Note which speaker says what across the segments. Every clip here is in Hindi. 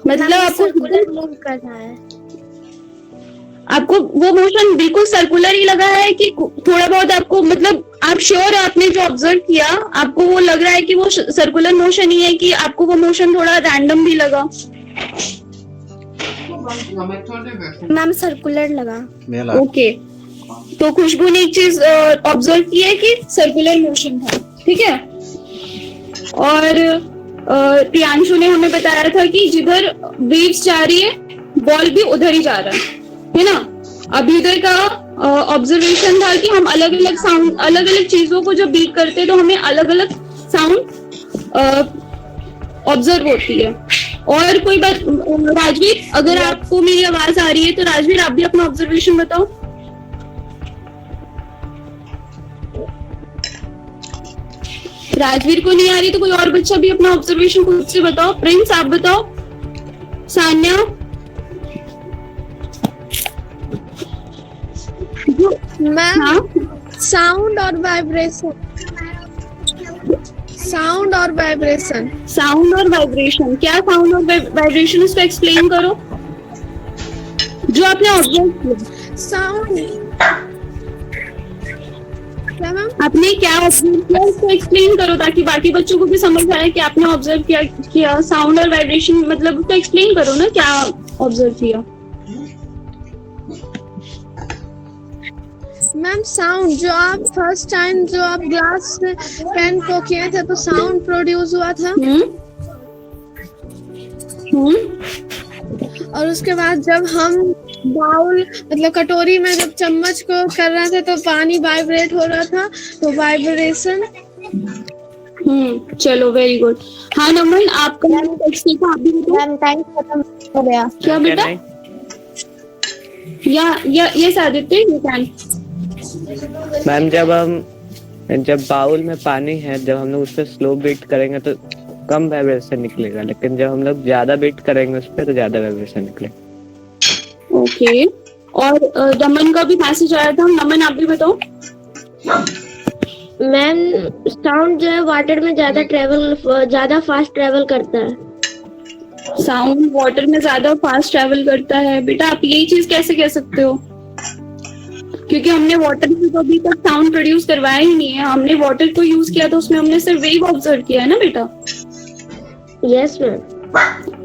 Speaker 1: मतलब आपको
Speaker 2: सर्कुलर मूव करना है।
Speaker 1: आपको वो मोशन बिल्कुल सर्कुलर ही लगा है कि थोड़ा बहुत आपको मतलब आप श्योर है आपने जो ऑब्जर्व किया आपको वो लग रहा है कि वो सर्कुलर मोशन ही है कि आपको वो मोशन थोड़ा रैंडम भी लगा?
Speaker 2: मैम सर्कुलर लगा।
Speaker 1: ओके, तो खुशबू ने एक चीज ऑब्जर्व की है कि सर्कुलर मोशन था, ठीक है। और प्रियांशु ने हमें बताया था कि जिधर वेव्स जा रही है बॉल भी उधर ही जा रहा है ना। अब इधर का ऑब्जर्वेशन था कि हम अलग अलग साउंड अलग अलग चीजों को जब बीट करते हैं तो हमें अलग अलग साउंड ऑब्जर्व होती है। और कोई बात राजवीर, अगर आपको मेरी आवाज आ रही है तो राजवीर आप भी अपना ऑब्जर्वेशन बताओ। राजवीर को नहीं आ रही तो कोई और बच्चा भी अपना ऑब्जर्वेशन खुद से बताओ। प्रिंस आप बताओ, सान्या,
Speaker 2: मैम साउंड और वाइब्रेशन, साउंड और वाइब्रेशन।
Speaker 1: साउंड और वाइब्रेशन, क्या साउंड और वाइब्रेशन उसको एक्सप्लेन करो जो आपने ऑब्जर्व किया।
Speaker 2: साउंड क्या मैम?
Speaker 1: आपने क्या ऑब्जर्व किया उसको एक्सप्लेन करो ताकि बाकी बच्चों को भी समझ आए कि आपने ऑब्जर्व किया साउंड और वाइब्रेशन मतलब उसको एक्सप्लेन करो ना क्या ऑब्जर्व किया।
Speaker 2: मैम साउंड जो आप फर्स्ट टाइम जो आप ग्लास से पेन को किए थे तो साउंड प्रोड्यूस हुआ था। और उसके बाद जब हम बाउल मतलब कटोरी में जब चम्मच को कर रहे थे तो पानी वाइब्रेट हो रहा था तो वाइब्रेशन।
Speaker 1: चलो वेरी गुड। हाँ नमन आपका आप भी
Speaker 2: मैम टाइम खत्म हो गया
Speaker 1: क्या बेटा? या ये आदित्य यू कैन।
Speaker 3: मैम जब बाउल में पानी है जब हम लोग उस पर स्लो बीट करेंगे तो कम वाइब्रेशन निकलेगा, लेकिन जब हम लोग ज्यादा बीट करेंगे उस पर तो ज्यादा वाइब्रेशन निकलेगा।
Speaker 1: ओके, और दमन का भी मैसेज आया था, नमन आप भी बताओ।
Speaker 2: मैम साउंड जो है वाटर में ज्यादा फास्ट ट्रेवल करता है।
Speaker 1: साउंड वाटर में ज्यादा फास्ट ट्रेवल करता है। बेटा आप यही चीज कैसे कह सकते हो? क्योंकि हमने वाटर से तो अभी तक साउंड प्रोड्यूस करवाया ही नहीं है। हमने वाटर को यूज किया तो उसमें हमने सिर्फ वेव ऑब्जर्व किया है ना बेटा।
Speaker 2: Yes ma'am.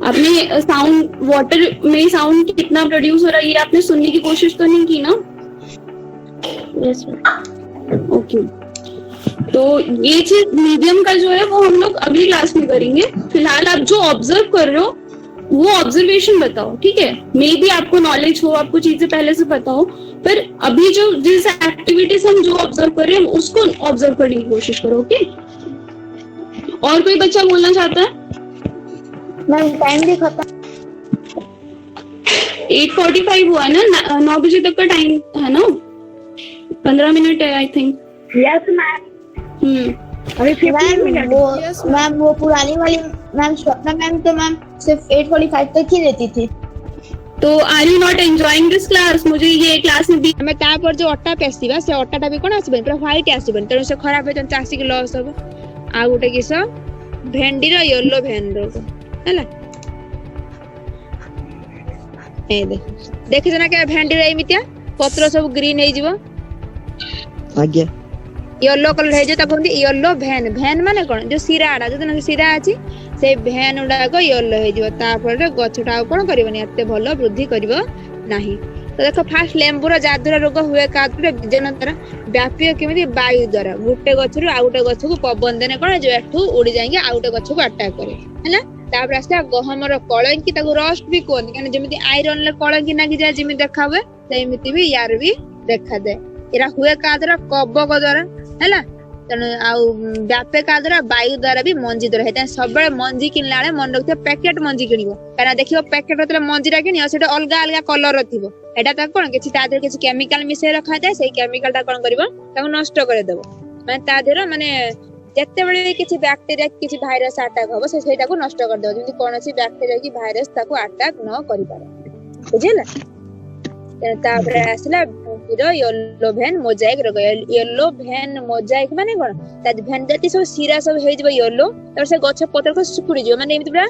Speaker 1: आपने साउंड वाटर में साउंड कितना प्रोड्यूस हो रहा है ये आपने सुनने की कोशिश तो नहीं की ना।
Speaker 2: Yes ma'am.
Speaker 1: ओके, तो ये चीज मीडियम का जो है वो हम लोग अगली क्लास में करेंगे। फिलहाल आप जो ऑब्जर्व कर रहे हो वो ऑब्जर्वेशन बताओ, ठीक है। मे बी आपको नॉलेज हो, आपको चीजें पहले से पता हो, पर अभी जो जिस एक्टिविटीज हम जो ऑब्जर्व कर रहे हैं उसको ऑब्जर्व करने की कोशिश करो। ओके, और कोई बच्चा बोलना चाहता है?
Speaker 2: मैम टाइम भी खत्म।
Speaker 1: 8:45 हुआ है ना, 9 बजे तक का टाइम है ना, 15 मिनट है आई थिंक।
Speaker 2: Yes ma'am.
Speaker 1: अभी 15 मिनट।
Speaker 2: मैम वो पुरानी वाली मैम स्वप्ना मैम तो मैम सिर्फ 8:45 तक ही रहती थी।
Speaker 1: तो are you not enjoying this class? मुझे ये क्लास में भी
Speaker 4: हमें तापर जो अट्टा पेसिबा से अट्टाटा भी कोन आसीबन पूरा व्हाइट आसीबन तेणु से खराब हेतन चासी के लॉस हो। आ गोटे किस भेंडी रो येलो भेन रो हैला ए देखि जना के भेंडी रो एमितिया पत्र सब ग्रीन हे जीवो।
Speaker 3: आज्ञा
Speaker 4: येलो कलर हे जे ता कोन येलो भेन भेन माने कोन जो सिराडा जो सिरा अछि से भेन उडा को येलो हे जीवो तापर गछटा कोन करबनी एते भलो वृद्धि करबो नाही। तो देखो फास्ट लेंबुर जादुरा रोग हुए कादुरे बीजन द्वारा व्यापी केमिति वायु द्वारा गोटे गछरु आ गोटे गछ को पवन देने कोन जो एठू उड़ी जाएंगे आ गोटे गछ को अटैक करे हैना। तापर आस्ता गहमर कलंकी ताको रस्ट भी कोन काने जेमिति आयरन ले कलंकी नागी जाय जेमि देखा हुए सेमिति भी यार भी देखा दे। एरा हुए कादरा कबक द्वारा हैला तने आ व्यापे कादरा वायु द्वारा भी मंजी द्वारा हेता सब बळे मंजी किनला ले मन रखते पैकेट मंजी किनिबो काना देखियो पैकेट रतले मंजीरा किनियो सेटा अलगा अलगा कलर रथिबो एटा त कोन किछि ता देर किछि केमिकल मिसे रखा जाय सेही केमिकल ता कोन करबो ताको नष्ट करे देबो माने ता देर माने जत्ते बळे किछि बैक्टीरिया किछि भाइरस अटैक होबो से सेटा को नष्ट कर देबो जेमि कोनसी बैक्टीरिया की भाइरस ताको अटैक न करि पारे बुझिला। तापर आसला येलो भेन मोजाइक रोग येलो भेन मोजाइक माने कोन ता भेन जति सब सिरा सब हे जबो येलो तर से गछ पत्र को सुकुड़ी जो माने एमति पूरा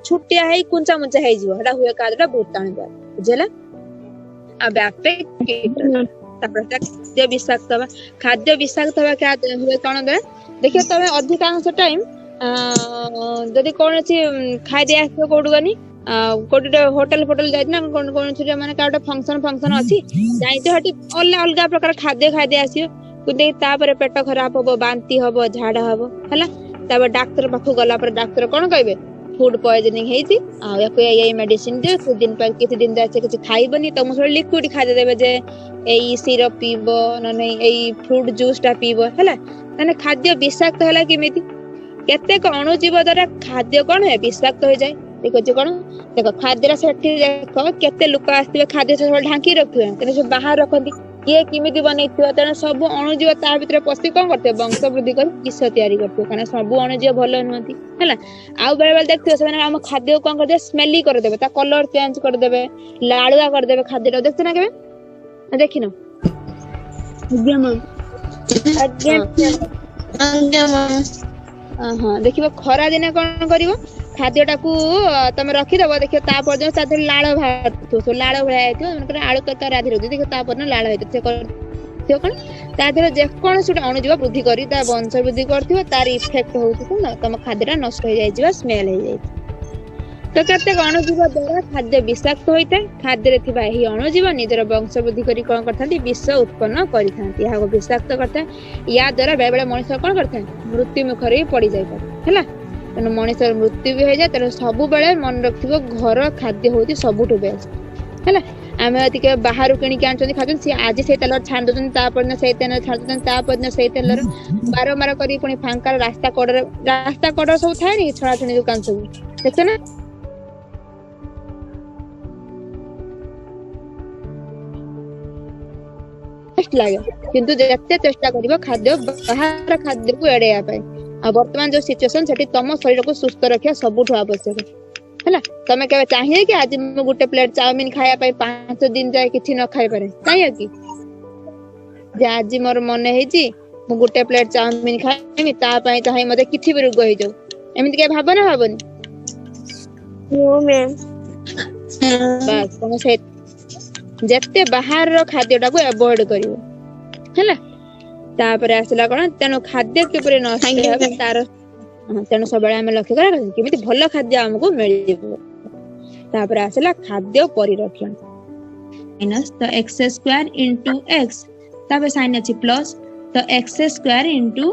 Speaker 4: छुटिया है कुंचा मुंचा है जीव हडा हुए कादरा भूताणी बा बुझला आ बैकपैक तापर खाद्य विषाक्त क्या हुए कौन देखिए तुम अधिकांश टाइम जदि कौन खाई दे आस कौटू गनी कोटे होटल फोटल जाए ना कौन माने का फंक्शन अच्छी जाइते हटी अलग प्रकार खाद्य खाई दे आसियो तापर पेट खराब हबो बांती हबो झाड़ा हबो हला तापर डॉक्टर पाखु गला पर डॉक्टर कौन कहबे फूड पॉइजनिंग हेती आ याको ये मेडिसिन दे कुछ दिन पर किछि दिन जाचे कुछ खाइबनी तुम सब लिक्विड खाइ देबे जे एई सिरप पीबो न नहीं एई फ्रूट जूस टा पीबो हला माने खाद्य विषाक्त हला केमिति केते अणुजीव द्वारा खाद्य कोन है विषाक्त हो जाए देखो जे कोन देखो खाद्य सेठी देखो केते लोक आस्तिबे खाद्य से ढांकी रखथुए तने से बाहर रखंती ये किमिति बनैथियो तने सब अणुजीव ता भीतर पस्ती कोन करते वंश वृद्धि कर विष तयारी करते कारण सब अणुजीव भलो नहंती हला आ बेले बेले देखथियो से हम खाद्य कोन कर दे स्मेली कर देबे ता कलर चेंज कर देबे लालुआ कर देबे खाद्य देखते ना केबे देखिनो हाँ देखिबो खरा दिने कोन करिवो खाद्यटा को तुम रखिदब देखियो ता पर जो साथ लाळ बाहर लाळ भया हेतियो मतलब आळू तरकारी आधि रखि देखियो ता पर न लाळ हेतियो से करथियो कोन ता देर जे कोन सुट अणुजीव वृद्धि करी ता वंश वृद्धि करथियो तार इफेक्ट होउछ कोन तुम खाद्यटा नष्ट हो जाय जिवा स्मेल हो जाय तो केते अणुजीव द्वारा खाद्य विषाक्त होइता खाद्य रे थिबा एही अणुजीव निजर वंश वृद्धि करी कोन करथांती विष उत्पन्न करिथांती याको विषाक्त करता या द्वारा बेले बेले मनुष्य कोन करथा मृत्यु मुखरे पड़ी जाय हला तेणु मनुष्य मृत्यु भी हो जाए तेणु सब बेले मन रखिबो घर खाद्य होती सबुठु बेस्ट हैला आमे अतिके बाहर किणी के आनछन खाजन से आज से तेल छान दन ता पर न से तेल छान दन ता पर न से तेल बारंबार करी पुनी फांका रास्ता कोडर सब थाय नि छड़ा छणी दुकान सब देखते ना टेस्ट लागे किंतु जते चेष्टा करिवो खाद्य बाहर खाद्य को एड़ेया पाए आ वर्तमान जो सिचुएशन सेठी तम शरीर को सुस्थ रखिया सबुठ आवश्यक हैला तमे केबे चाहिए कि आज म गुटे प्लेट चाउमीन खाया पाई 5 दिन जाय किछि न खाइ पारे चाहिए कि जे आज मोर मन हेजी म गुटे प्लेट चाउमीन खाइमी ता पाई चाहे मते किछि भी रोग होई जाऊ एमिति के भाबना भाबनी
Speaker 2: नो मैम
Speaker 4: बस तमे से जत्ते बाहर रो खाद्यटा को अवॉइड करिवो हैला तापर आसला कोन तेनो खाद्य के परे नष्ट हेबे तार तेनो सबले हम लक्ष्य करा किमिति भलो खाद्य हमको मिलिबो तापर आसला खाद्य परिरक्षण माइनस तो x स्क्वायर इनटू x तापर साइन अछि प्लस तो x स्क्वायर इनटू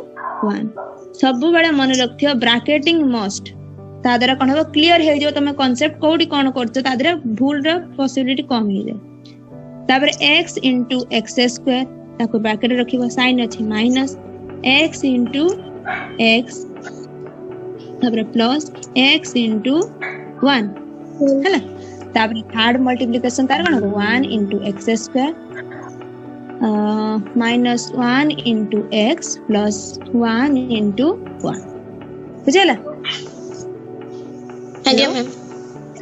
Speaker 4: 1 सब बळे मन रखथियो ब्रैकेटिंग मस्ट ता द्वारा कोन हो क्लियर हे जो तमे कांसेप्ट कोडी कोन करछो ता द्वारा भूल रो पॉसिबिलिटी कम हे जाय तापर x इनटू x स्क्वायर ताको ब्रैकेट रखिबो साइन अछि माइनस x इनटू x तापर प्लस x इनटू 1 हैला तापर थर्ड मल्टीप्लिकेशन तार कोन 1 into x square minus 1 into x plus 1 into 1 बुझला
Speaker 5: आज्ञा मैम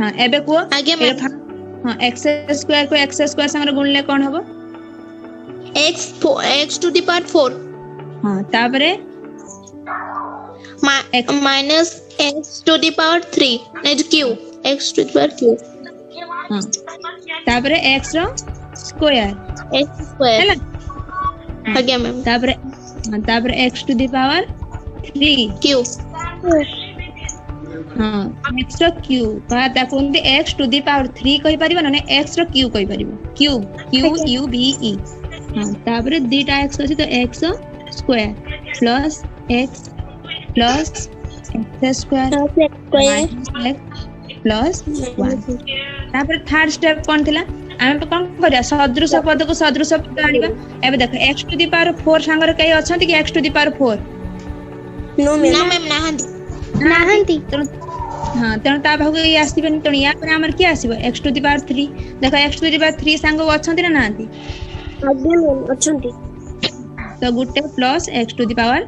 Speaker 4: हां एबे को
Speaker 5: आज्ञा मैम
Speaker 4: हां x स्क्वायर को x स्क्वायर संग गुणले कोन होबो
Speaker 5: x to the power 4
Speaker 4: हां तापरे
Speaker 5: minus x to the power 3 is q x to the power q
Speaker 4: हां तापरे x रो स्क्वायर
Speaker 5: x square
Speaker 4: हैला
Speaker 5: आज्ञा मैम
Speaker 4: तापरे x to the power 3
Speaker 5: q
Speaker 4: हां x रो q ता कोनते x to the power 3 कहि परिबो न x रो q कहि परिबो q q u b e हां तापरे दीटा x अछि तो x square plus x plus x square minus x plus 1 तापर थर्ड स्टेप कोन थिला आमे कोन करिया सदृश पद को सदृश पद आनिबा एबे देखो x टू द पावर 4 संगर कई अछंती कि x to the power 4
Speaker 5: no ma'am नाहंती
Speaker 4: हां तेन ता भाग ये आसीबेन तण या पर हमर की आसीबो x टू द पावर 3 देखो x टू द पावर 3 संग अछंती ना नांती
Speaker 2: आज्ञा मैम अछंती
Speaker 4: तो गुटे plus x to the power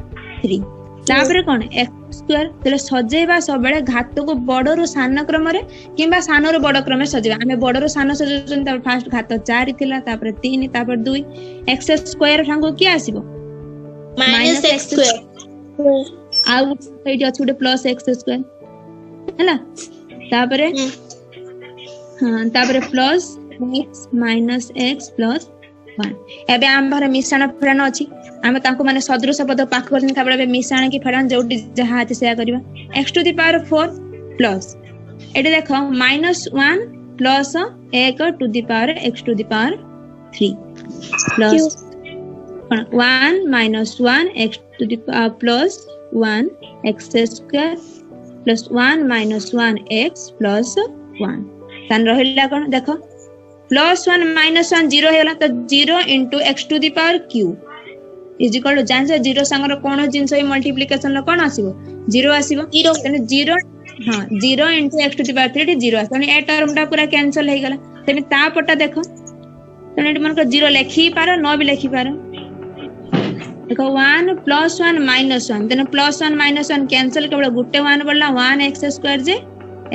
Speaker 4: 3 तापर कौन एक्स स्क्वायर तेरे सजेबा सब बेले घात को बड़ रु सान क्रम रे किंबा सान रु बड़ क्रम सजेबा आमे बड़ रु सान सजेछन तापर फास्ट घात 4 थिला तापर 3 तापर 2 एक्स स्क्वायर सांगो की आसीबो
Speaker 5: माइनस एक्स स्क्वायर
Speaker 4: आ एठी अछि गुटे प्लस एक्स स्क्वायर हैला तापर हां तापर plus x minus x plus 1 एबे आम भरे मिश्रण फेरान अछि आमे तांको माने सदृश पद पाख करन ताबे एबे मिश्रण की फेरान जोटी जहा अछि सेया करबा x to the power 4 plus एटे देखो -1 plus 1 to the power x to the power 3 plus 1 -1 x to the power plus 1 x square plus 1 -1 x plus 1 तन रहिला कोन देखो +1 -1 0 हेला तो 0 into x to the power q is equal to जान से 0 संगर कोन जिंस मल्टीप्लिकेशन ल कोन आसीबो 0 आसीबो 0 तने 0 हां 0 into x to the power 3 0 आसी तने ए टर्म टा पूरा कैंसिल हे गला तने ता पटा देखो तने मन को 0 लिखि पारो न भी लिखि पारो देखो 1 +1 -1 तने +1 -1 कैंसिल केवल गुटे 1 पड़ला 1x स्क्वायर जे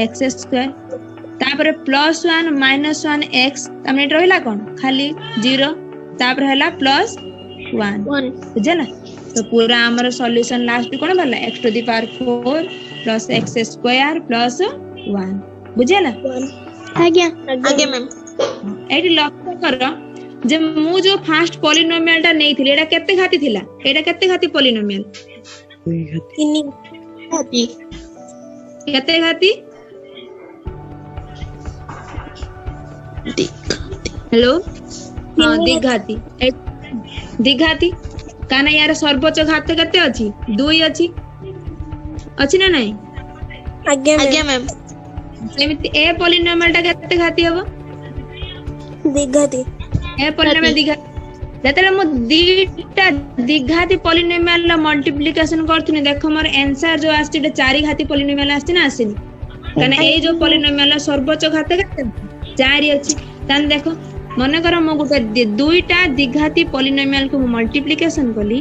Speaker 4: x स्क्वायर तापर +1 -1 x तमने रहिला कोन खाली 0 तापर हला +1 बुझला तो पूरा हमर सॉल्यूशन लास्ट कोन भला x to the power 4 plus x square plus 1 बुझला
Speaker 5: आज्ञा आज्ञा मैम
Speaker 4: एटी लक्ष्य करो जे मु जो फर्स्ट पॉलिनोमियल टा नै थिले एटा केते घाती थिला एटा केते घाती पॉलिनोमियल
Speaker 5: 3 घाती
Speaker 4: केते घाती हेलो हाँ द्विघाती द्विघाती काना यार सर्वोच्च घात केते अछि 2 अछि अछि ना नहीं
Speaker 5: आज्ञा मैम
Speaker 4: सेमिति ए पॉलिनोमियल टा केते घाती हबो
Speaker 5: द्विघाती
Speaker 4: ए पॉलिनोमियल द्विघाती जतरे मु दीटा द्विघाती पॉलिनोमियल ला मल्टीप्लिकेशन करथुनी देखो मोर आंसर जो आछि 4 घाती पॉलिनोमियल आछि ना आसिनी काना ए जो पॉलिनोमियल ला सर्वोच्च घात केते 4 अछि तन देखो मन कर मो गुटे दुईटा द्विघाती पॉलिनोमियल को मल्टीप्लिकेशन कली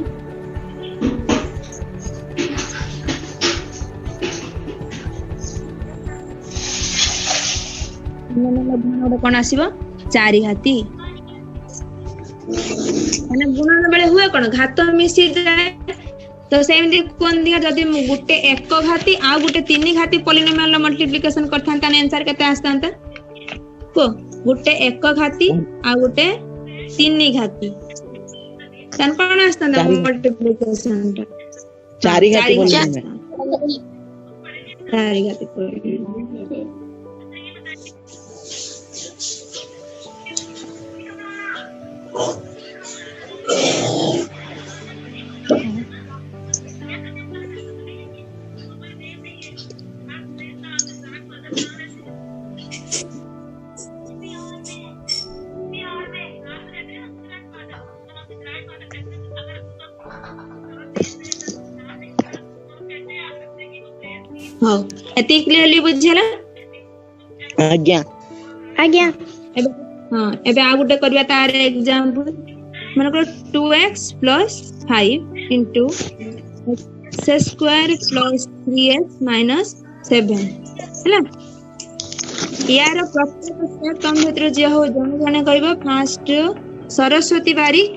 Speaker 4: कोन आसीबो 4 घाती माने गुणन बेले हुए कोन घात मिसी जाए तो सेमति कोन दिया जदी गुटे एक घाती आ गुटे 3 घाती पॉलिनोमियल मल्टीप्लिकेशन करथांता आंसर केते आस्तांता को गुटे एक घाती आ गुटे 3 घाती तन कोन आस्तांता मल्टीप्लिकेशन टा
Speaker 3: 4 घाती पॉलिनोमियल
Speaker 4: 4 घाती पॉलिनोमियल हां एति क्लियरली बुझिला
Speaker 3: आज्ञा
Speaker 5: आज्ञा
Speaker 4: एबे हां एबे आ गुटे करबा तार एग्जांपल मन को 2x + 5 into x square plus 3x minus 7 हैला यार प्रत्येक स्टेप तुम भीतर जे हो जने जने कहबो फर्स्ट सरस्वती बारिक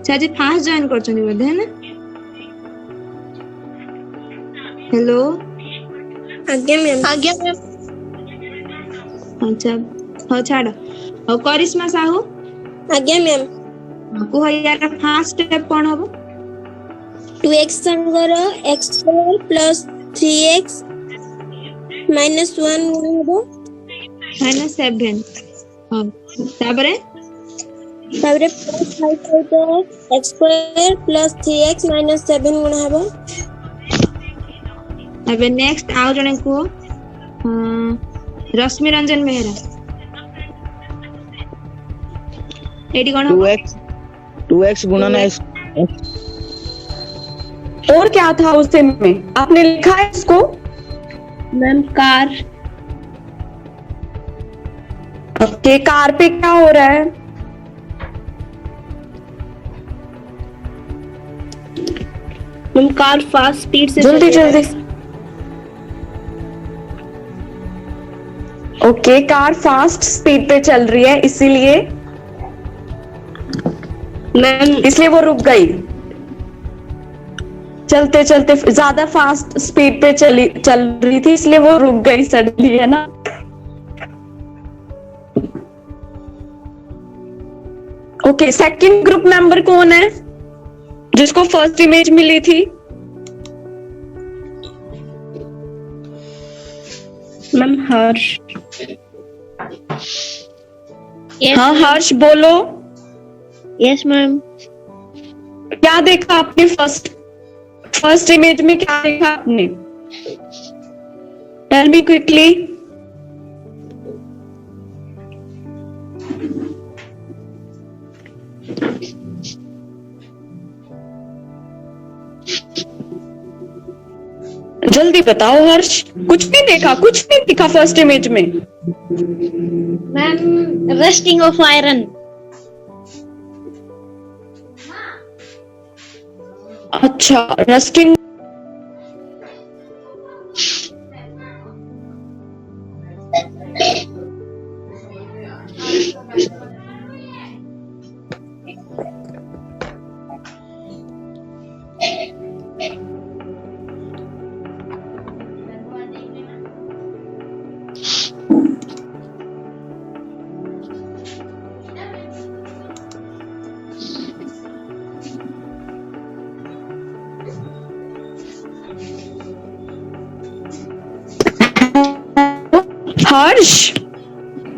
Speaker 4: साजी फास्ट जॉइन करछन बोधे ना हेलो
Speaker 5: आज्ञा मैम
Speaker 4: अच्छा हो छाड़ हो करिश्मा साहू
Speaker 5: आज्ञा मैम
Speaker 4: को यार फर्स्ट स्टेप कोन होबो
Speaker 5: 2x संगर x² + 3x - 1 होबो
Speaker 4: -7 हां ताबरे
Speaker 5: ताबरे +5 सहित x² + 3x - 7 गुणा हेबो
Speaker 4: अबे नेक्स्ट आउ जने को रश्मि रंजन मेहरा एडी कोन
Speaker 3: 2x गुणन x
Speaker 6: और क्या था उससे में आपने लिखा है इसको
Speaker 1: मैम कार
Speaker 6: ओके कार पे क्या हो रहा है
Speaker 5: मैम कार फास्ट स्पीड से
Speaker 6: जल्दी
Speaker 5: चल रही है।
Speaker 6: जल्दी। ओके, कार फास्ट स्पीड पे चल रही है, इसीलिए
Speaker 5: मैम
Speaker 6: इसलिए वो रुक गई। चलते चलते ज्यादा फास्ट स्पीड पे चल रही थी, इसलिए वो रुक गई सडनली, है ना। ओके, सेकंड ग्रुप मेंबर कौन है जिसको फर्स्ट इमेज मिली थी?
Speaker 5: मैम हर्ष।
Speaker 6: हाँ हर्ष बोलो,
Speaker 5: यस मैम।
Speaker 6: क्या देखा आपने फर्स्ट इमेज में? क्या देखा आपने? Tell me quickly. जल्दी बताओ हर्ष, कुछ नहीं देखा फर्स्ट इमेज में।
Speaker 5: Ma'am rusting of iron.
Speaker 6: अच्छा, रस्टिंग। Harsh,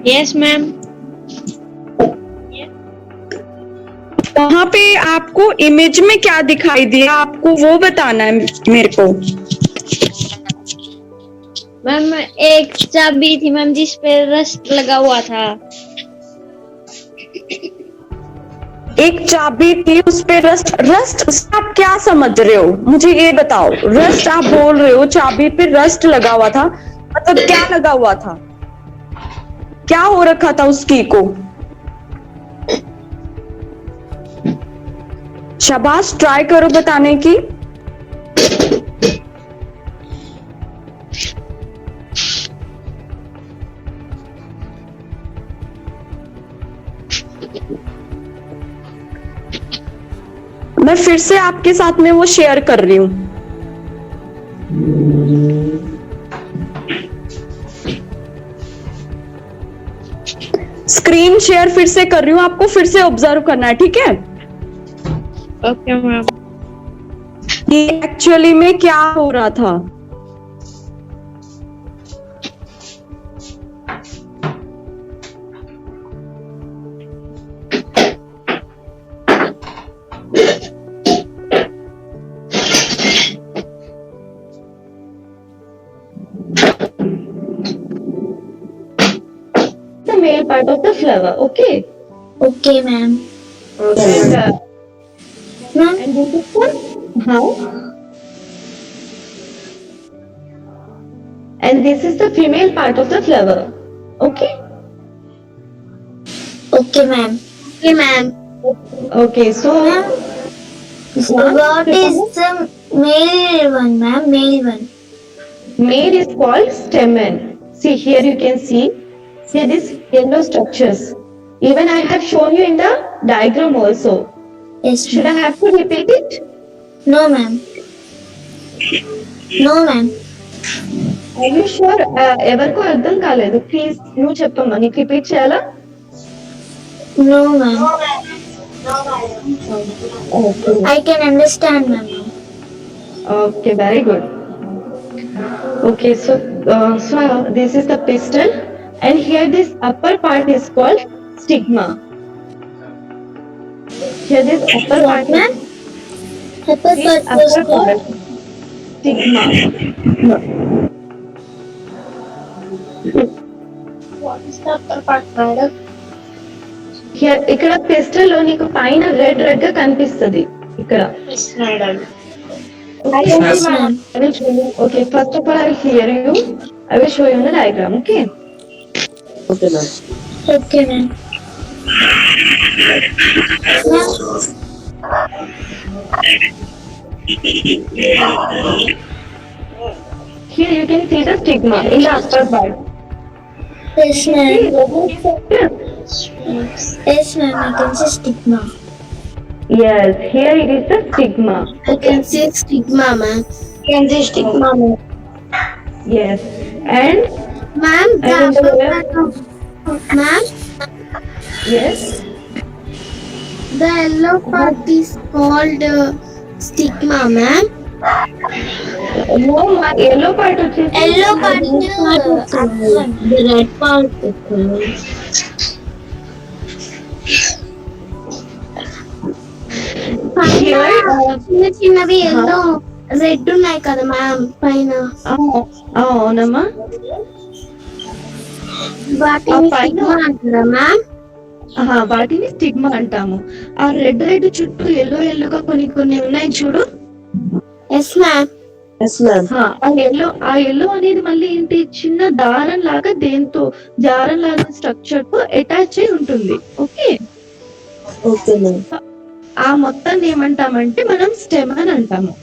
Speaker 5: yes ma'am.
Speaker 6: वहां पे आपको इमेज में क्या दिखाई दिया, आपको वो बताना है मेरे को।
Speaker 5: मैम एक चाबी थी मैम जिस पे रस्ट लगा हुआ था।
Speaker 6: एक चाबी थी उस पे रस्ट से आप क्या समझ रहे हो, मुझे ये बताओ। रस्ट आप बोल रहे हो, चाबी पे रस्ट लगा हुआ था, मतलब क्या लगा हुआ था, क्या हो रखा था उस की को? शाबाश, ट्राई करो बताने की। मैं फिर से आपके साथ में वो शेयर कर रही हूं। स्क्रीन शेयर फिर से कर रही हूँ, आपको फिर से ऑब्जर्व करना है, ठीक है?
Speaker 5: Okay ma'am.
Speaker 6: ये एक्चुअली में क्या हो रहा था।
Speaker 7: The male part of the flower, okay?
Speaker 5: Okay ma'am.
Speaker 7: And,
Speaker 5: ma'am
Speaker 7: and this is for how? And this is the female part of the flower, okay?
Speaker 5: Okay ma'am. Okay ma'am.
Speaker 7: Okay, so
Speaker 5: What is the male one, ma'am? Male one.
Speaker 7: male is called stamen. See here you can see these yellow structures. Even I have shown you in the diagram also.
Speaker 5: Yes,
Speaker 7: Should I
Speaker 5: ma'am.
Speaker 7: have to repeat it?
Speaker 5: No, ma'am. No, ma'am.
Speaker 7: Are you sure? ఎవరికో అర్థం కాలేదు, ప్లీజ్ నువ్వు చెప్పమ్మా, నీకు రిపీట్ చేయాలా?
Speaker 5: No, ma'am. I can understand, ma'am.
Speaker 7: Okay, very good. Okay, so this is the pistil, and here this upper part is called stigma. Here this upper
Speaker 5: What,
Speaker 7: part,
Speaker 5: ma'am? Upper
Speaker 7: this
Speaker 5: part was
Speaker 7: upper part, stigma.
Speaker 5: What is the upper part, madam?
Speaker 7: Here ఇక్కడ pistil లో నీకు పైన రెడ్ రెడ్ గా కనిపిస్తది ఇక్కడ.
Speaker 5: Yes, madam.
Speaker 7: Yes, ma'am. I will show you. Okay, first of all I will clear you. I will show you in the diagram. Okay.
Speaker 5: Okay, ma'am.
Speaker 7: Here you can see the stigma in the upper part.
Speaker 5: Yes, ma'am. Yes, ma'am. I can see stigma.
Speaker 7: Yes, here it is the stigma.
Speaker 5: I can see stigma, ma'am. I can see stigma, ma'am.
Speaker 7: Yes, and
Speaker 5: Ma'am,
Speaker 7: And in the
Speaker 5: ma'am,
Speaker 7: yes,
Speaker 5: the yellow part is called stigma, ma'am.
Speaker 7: no, yellow part వచ్చేసి
Speaker 5: Yellow part the red part.
Speaker 7: here.
Speaker 5: చిన్న చిన్నవి ఎల్లో రెడ్ ఉన్నాయి కదా మ్యామ్ పైన
Speaker 7: అవునమ్మా,
Speaker 5: వాటిని
Speaker 7: పైన
Speaker 5: stigma అంటారా మ్యామ్?
Speaker 7: వాటిని స్టిగ్మా అంటాము. ఆ రెడ్ రెడ్ చుట్టూ ఎల్లో ఎల్లోగా కొన్ని ఉన్నాయి చూడు.
Speaker 5: Yes ma'am.
Speaker 7: ఆ ఎల్లో అనేది మళ్ళీ ఏంటి, చిన్న దారం లాగా దేంతో దారం లాగా స్ట్రక్చర్ తో అటాచ్ అయి ఉంటుంది. ఓకే, ఆ మొత్తాన్ని ఏమంటామంటే మనం స్టెమ్ అని అంటాము.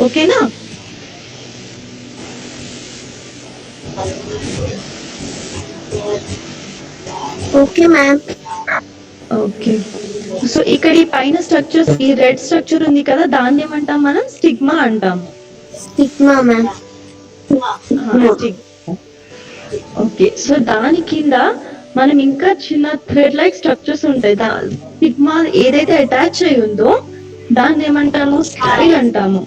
Speaker 7: ఓకేనా?
Speaker 5: Okay ma'am.
Speaker 7: ఓకే, సో ఇక్కడ ఈ పైన స్ట్రక్చర్స్, ఈ రెడ్ స్ట్రక్చర్ ఉంది కదా, దాన్ని ఏమంటాం మనం, స్టిగ్మా అంటాము.
Speaker 5: Stigma ma'am.
Speaker 7: ఓకే, సో దాని కింద మనం ఇంకా చిన్న థ్రెడ్ లైక్ స్ట్రక్చర్స్ ఉంటాయి. స్టిగ్మా ఏదైతే అటాచ్ అయి ఉందో దాన్ని ఏమంటాము, స్టైల్ అంటాము.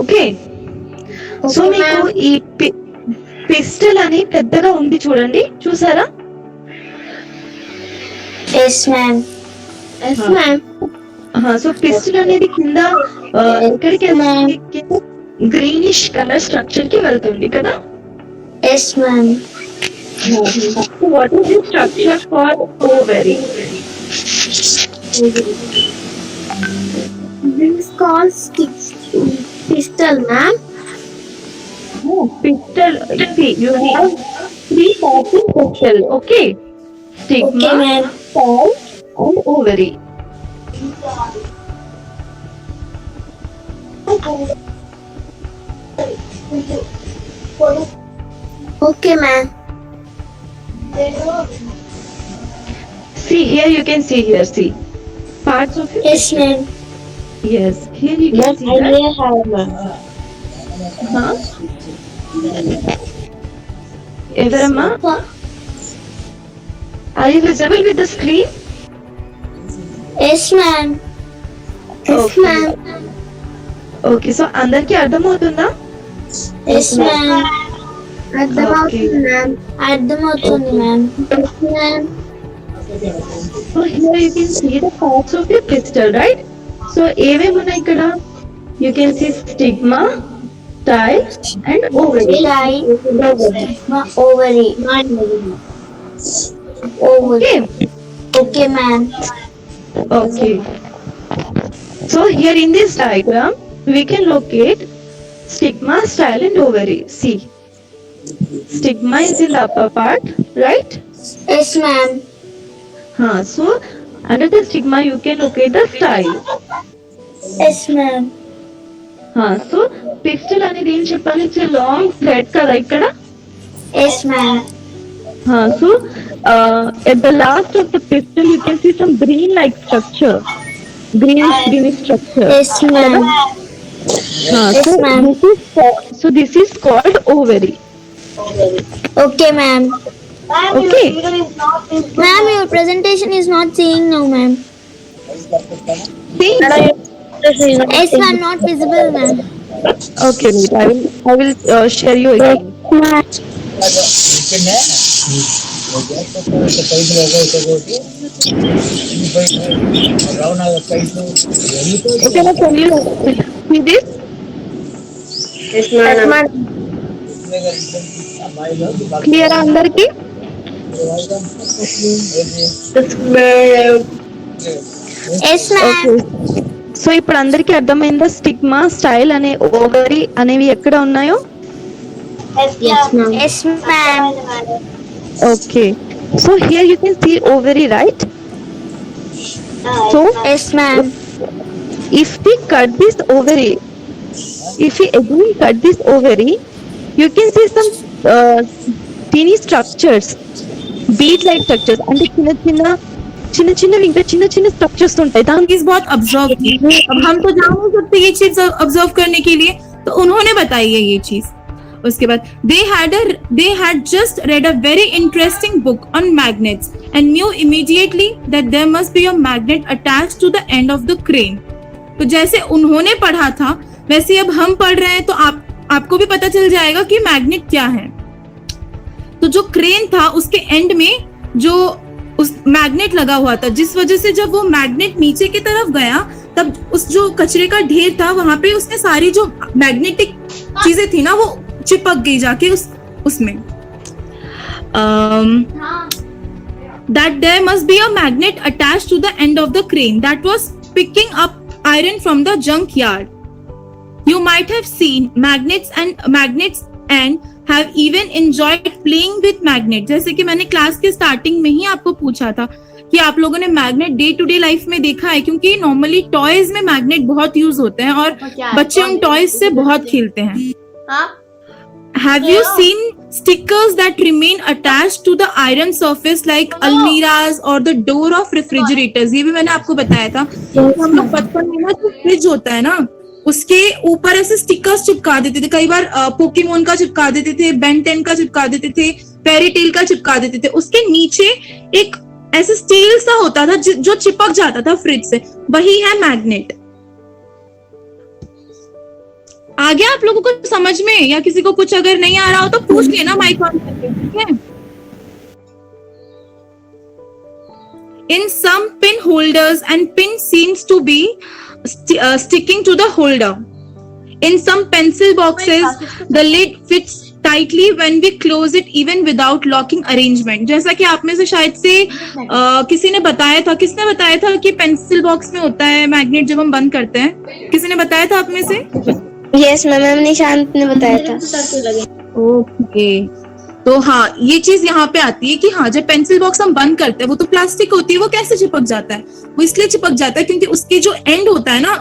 Speaker 7: ఓకే, సో మీకు ఈ పిస్టల్ అని పెద్దగా ఉంది చూడండి, చూసారా?
Speaker 5: Yes ma'am. Yes ma'am.
Speaker 7: So pistil అనేది కింద ఎక్కడికి గ్రీనిష్ కలర్ స్ట్రక్చర్ కి వెళ్తుంది కదా.
Speaker 5: ఎస్ మ్యామ్.
Speaker 7: What is the structure for ovary?
Speaker 5: This is called pistil, ma'am.
Speaker 7: Pistil. See, you have three parts in pistil. Okay. Stigma,
Speaker 5: Okay, ma'am.
Speaker 7: style, and ovary.
Speaker 5: Okay, ma'am.
Speaker 7: See here, you can see here. See parts of it.
Speaker 5: Yes, ma'am.
Speaker 7: Yes, here you can see that.
Speaker 5: have, ma'am.
Speaker 7: Huh? Everamma, are you visible with the screen?
Speaker 5: Yes, ma'am. Yes,
Speaker 7: Okay.
Speaker 5: ma'am.
Speaker 7: Okay, so అందరికి అర్థమవుతుందా?
Speaker 5: Yes, ma'am.
Speaker 7: అర్థమవుతుంది,
Speaker 5: ma'am. అర్థమవుతుంది, ma'am. Yes, ma'am.
Speaker 7: So here you can see the parts of your pistil, right? So ఏమేమి ఉన్నాయి ఇక్కడ? You can see stigma, style, and ovary.
Speaker 5: Ovary.
Speaker 7: Okay.
Speaker 5: Okay, ma'am.
Speaker 7: Okay. So here in this diagram, we can locate stigma, style, and ovary. See, stigma is in the upper part, right?
Speaker 5: Yes, ma'am.
Speaker 7: So under the stigma, you can locate the style.
Speaker 5: Yes, ma'am.
Speaker 7: So pistil అనేది ఏం చెప్పాలి? It's a long thread కదా ఇక్కడ.
Speaker 5: Yes, ma'am.
Speaker 7: So at the last of the pistil, you can see some green-like structure, greenish structure.
Speaker 5: Yes, ma'am. Yes, ma'am.
Speaker 7: This is called ovary.
Speaker 5: Okay, ma'am.
Speaker 7: Okay.
Speaker 5: Ma'am, your presentation is not seeing now, ma'am.
Speaker 7: See?
Speaker 5: Yes, ma'am, not visible, ma'am.
Speaker 7: Okay, wait. I will share you again. Okay, now can you see this?
Speaker 5: Yes, ma'am.
Speaker 7: Clear అందరికి?
Speaker 5: Yes, ma'am.
Speaker 7: సో ఇప్పుడు అందరికి అర్థమైందా స్టిగ్మా, స్టైల్ అనే ఓవరీ అనేవి ఎక్కడ ఉన్నాయో?
Speaker 5: Yes, ma'am.
Speaker 7: Okay. So here you can see ovary, right? So
Speaker 5: Yes, ma'am.
Speaker 7: if we cut this ovary, if we again cut this ovary, you can see some teeny structures, bead-like structures, and చిన్న చిన్న స్ట్రక్చర్స్ ఉంటాయి దాని
Speaker 1: चीज बहुत ऑब्जर्व की। अब हम तो जान नहीं सकते ये चीज ऑब्जर्व करने के लिए, तो उन्होंने बताई है ये चीज। उसके बाद they had just read a very interesting book on magnets and knew immediately that there must be a magnet attached to the end of the crane। तो जैसे उन्होंने पढ़ा था वैसे अब हम पढ़ रहे हैं, तो आपको भी पता चल जाएगा कि मैग्नेट क्या है। तो जो क्रेन था उसके एंड में जो उस मैग्नेट लगा हुआ था, जिस वजह से जब वो मैग्नेट नीचे की तरफ गया तब उस जो कचरे का ढेर था वहां पे उसने सारी जो मैग्नेटिक चीजें थी ना वो चिपक गई जाके उसमें। That there must be a magnet attached to the end of the crane that was picking up iron from the junk yard. You might have seen magnets and have even enjoyed playing with magnet। जैसे कि मैंने क्लास के स्टार्टिंग में ही आपको पूछा था कि आप लोगों ने magnet day to day life में देखा है, क्योंकि नॉर्मली टॉयज में मैग्नेट बहुत यूज होते हैं और बच्चे उन टॉयज से बहुत खेलते हैं। Have you seen stickers that remain attached to the iron surface like almiras or the door of refrigerators? ये भी मैंने आपको बताया था। हम लोग बचपन में ना जो फ्रिज होता है ना उसके ऊपर ऐसे स्टिकर्स चिपका देते थे, कई बार पोकेमोन का चिपका देते थे, बेन 10 का चिपका देते थे, फेरी टेल का चिपका देते थे। उसके नीचे एक ऐसे स्टील सा होता था जो चिपक जाता था फ्रिज से, वही है मैग्नेट। आ गया आप लोगों को समझ में? या किसी को कुछ अगर नहीं आ रहा हो तो पूछ लेना माइक ऑन करके, ठीक है? In some pin holders and pin seems to be sticking to the holder. In some pencil boxes, the lid fits tightly when we close it even without locking arrangement। जैसा कि आप में से शायद से किसी ने बताया था, किसने बताया था कि पेंसिल बॉक्स में होता है मैग्नेट जब हम बंद करते हैं? किसी ने बताया था आप में से?
Speaker 5: यस मैम, निशांत ने बताया था।
Speaker 1: ओके, तो हाँ ये चीज यहाँ पे आती है कि हाँ जब पेंसिल बॉक्स हम बंद करते हैं वो तो प्लास्टिक होती है, वो कैसे चिपक जाता है? वो इसलिए चिपक जाता है क्योंकि उसके जो एंड होता है ना